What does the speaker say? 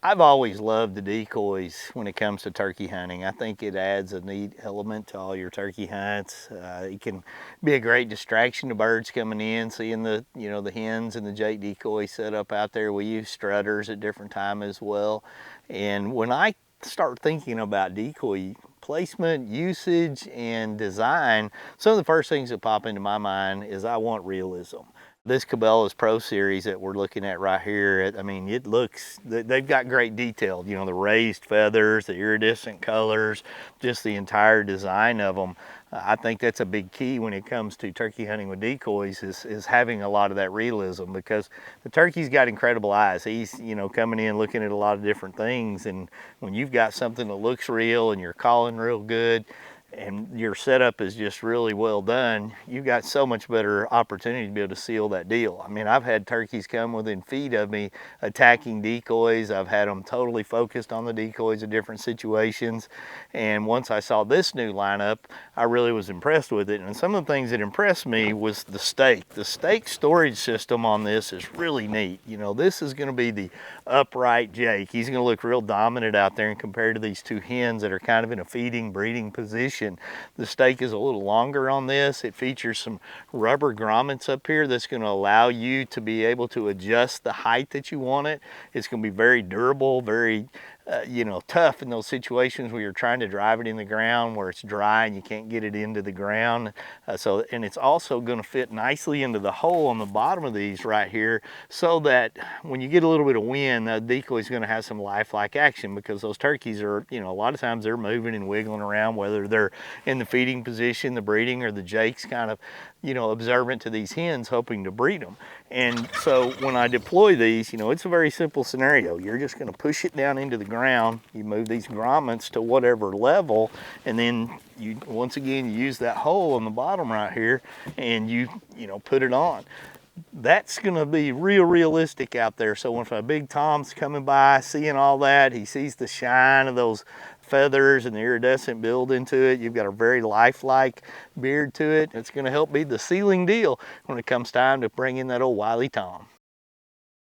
I've always loved the decoys when it comes to turkey hunting. I think it adds a neat element to all your turkey hunts. It can be a great distraction to birds coming in, seeing the the hens and the Jake decoy set up out there. We use strutters at different times as well. And when I start thinking about decoy placement, usage, and design, some of the first things that pop into my mind is I want realism. This Cabela's Pro Series that we're looking at right here, I mean, it looks, they've got great detail, the raised feathers, the iridescent colors, just the entire design of them. I think that's a big key when it comes to turkey hunting with decoys is having a lot of that realism, because the turkey's got incredible eyes. He's, coming in looking at a lot of different things, and when you've got something that looks real and you're calling real good, and your setup is just really well done, you've got so much better opportunity to be able to seal that deal. I mean, I've had turkeys come within feet of me attacking decoys. I've had them totally focused on the decoys in different situations. And once I saw this new lineup, I really was impressed with it. And some of the things that impressed me was the stake. The stake storage system on this is really neat. This is going to be the upright Jake. He's going to look real dominant out there, and compared to these two hens that are kind of in a feeding, breeding position. The stake is a little longer on this. It features some rubber grommets up here that's going to allow you to be able to adjust the height that you want it. It's going to be very durable, very tough in those situations where you're trying to drive it in the ground where it's dry and you can't get it into the ground. And it's also going to fit nicely into the hole on the bottom of these right here, so that when you get a little bit of wind, the decoy is going to have some lifelike action, because those turkeys are, a lot of times they're moving and wiggling around, whether they're in the feeding position, the breeding, or the Jake's kind of, observant to these hens, hoping to breed them. And so when I deploy these, it's a very simple scenario. You're just going to push it down into the ground. You move these grommets to whatever level, and then you, once again, you use that hole on the bottom right here, and you put it on. That's going to be realistic out there. So if a big Tom's coming by, seeing all that, he sees the shine of those feathers and the iridescent build into it. You've got a very lifelike beard to it. It's going to help be the sealing deal when it comes time to bring in that old wily Tom.